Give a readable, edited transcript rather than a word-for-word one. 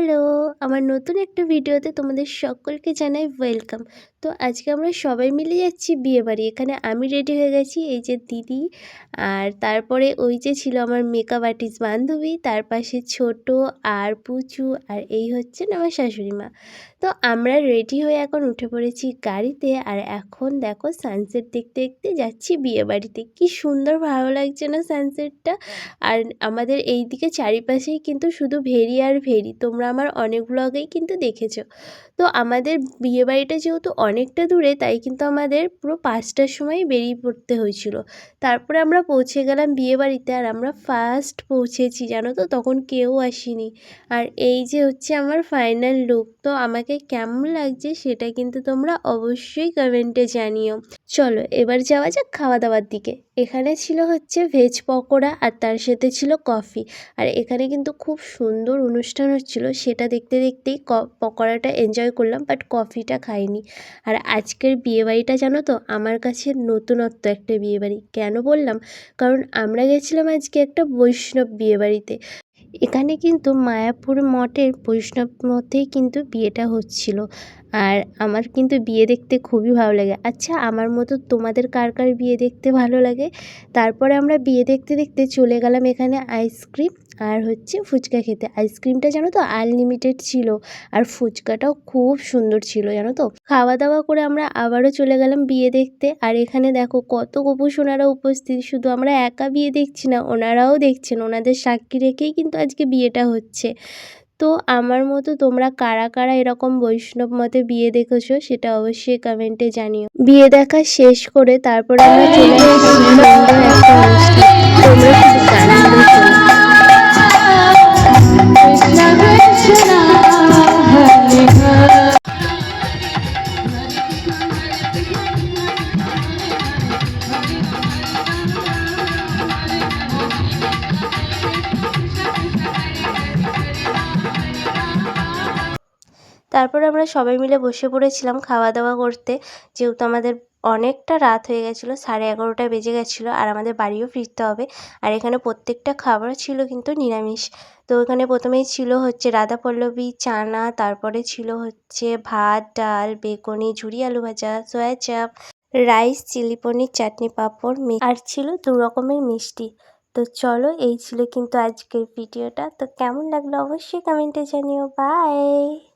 Hello! আমার নতুন একটা ভিডিওতে তোমাদের সকলকে জানাই ওয়েলকাম। তো আজকে আমরা সবাই মিলে যাচ্ছি বিয়েবাড়ি। এখানে আমি রেডি হয়ে গেছি, এই যে দিদি, আর তারপরে ওই যে ছিল আমার মেকআপ আর্টিস্ট বান্ধবী, তার পাশে ছোট আর পুচু, আর এই হচ্ছেন আমার শাশুড়ি মা। তো আমরা রেডি হয়ে এখন উঠে পড়েছি গাড়িতে, আর এখন দেখো সানসেট দেখতে দেখতে যাচ্ছি বিয়েবাড়িতে। কি সুন্দর ভালো লাগছে না সানসেটটা? আর আমাদের এই দিকে চারিপাশেই কিন্তু শুধু ভেরি আর ভেরি, তোমরা আমার অনেক ব্লগেই কিন্তু দেখেছো। তো আমাদের বিয়েবাড়িটা যেহেতু অনেকটা দূরে, তাই কিন্তু আমাদের পুরো 5টার সময় বেরিয়ে পড়তে হয়েছিল। তারপরে আমরা পৌঁছে গেলাম বিয়েবাড়িতে, আর আমরা ফার্স্ট পৌঁছেছি জানো তো, তখন কেউ আসেনি। আর এই যে হচ্ছে আমার ফাইনাল লুক। তো আমাকে কেমন লাগছে সেটা কিন্তু তোমরা অবশ্যই কমেন্টে জানিও। চলো এবার যাওয়া যাক খাওয়া দাওয়ার দিকে। এখানে ছিল হচ্ছে ভেজ পকোড়া, আর তার সাথে ছিল কফি। আর এখানে কিন্তু খুব সুন্দর অনুষ্ঠান হচ্ছিল, সেটা দেখতে দেখতেই পকোড়াটা এনজয় করলাম, বাট কফিটা খাইনি। আর আজকের বিয়েবাড়িটা জানো তো আমার কাছে নতুনত্ব একটা বিয়েবাড়ি। কেন বললাম? কারণ আমরা গেছিলাম আজকে একটা বৈষ্ণব বিয়েবাড়িতে। এখানে কিন্তু মায়াপুর মঠের বৈষ্ণব মঠেই কিন্তু বিয়েটা হচ্ছিল। আর আমার কিন্তু বিয়ে দেখতে খুবই ভালো লাগে। আচ্ছা, আমার মতো তোমাদের কার কার বিয়ে দেখতে ভালো লাগে? তারপরে আমরা বিয়ে দেখতে দেখতে চলে গেলাম এখানে আইসক্রিম আর হচ্ছে ফুচকা খেতে। আইসক্রিমটা জানো তো আনলিমিটেড ছিল, আর ফুচকাটাও খুব সুন্দর ছিল জানো তো। খাওয়া দাওয়া করে আমরা আবারও চলে গেলাম বিয়ে দেখতে। আর এখানে দেখো কত গোপুসোনারা উপস্থিত। শুধু আমরা একা বিয়ে দেখছি না, ওনারাও দেখছেন, ওনাদের সাক্ষী রেখেই কিন্তু আজকে বিয়েটা হচ্ছে। তো আমার মতো তোমরা কারা কারা এরকম বৈষ্ণব মতে বিয়ে দেখেছো সেটা অবশ্যই কমেন্টে জানিও। বিয়ে দেখা শেষ করে তারপরে আমরা চলে আসলাম সুন্দর একটা অনুষ্ঠান। তোমরা শুধু গানগুলো শোনো। তারপর আমরা সবাই মিলে বসে পড়েছিলাম খাওয়া দাওয়া করতে, যেহেতু আমাদের অনেকটা রাত হয়ে গেছিলো, 11:30 বেজে গেছিলো, আর আমাদের বাড়িও ফিরতে হবে। আর এখানে প্রত্যেকটা খাবার ছিল কিন্তু নিরামিষ। তো এখানে প্রথমেই ছিল হচ্ছে রাধাপল্লবী চানা, তারপরে ছিল হচ্ছে ভাত, ডাল, বেগুনি, ঝুরি আলু ভাজা, সয়া চাপ, রাইস, চিলি পনির, চাটনি, পাঁপড়, আর ছিল 2 রকমের মিষ্টি। তো চলো, এই ছিল কিন্তু আজকের ভিডিওটা। তো কেমন লাগলো অবশ্যই কমেন্টে জানিও। বাই।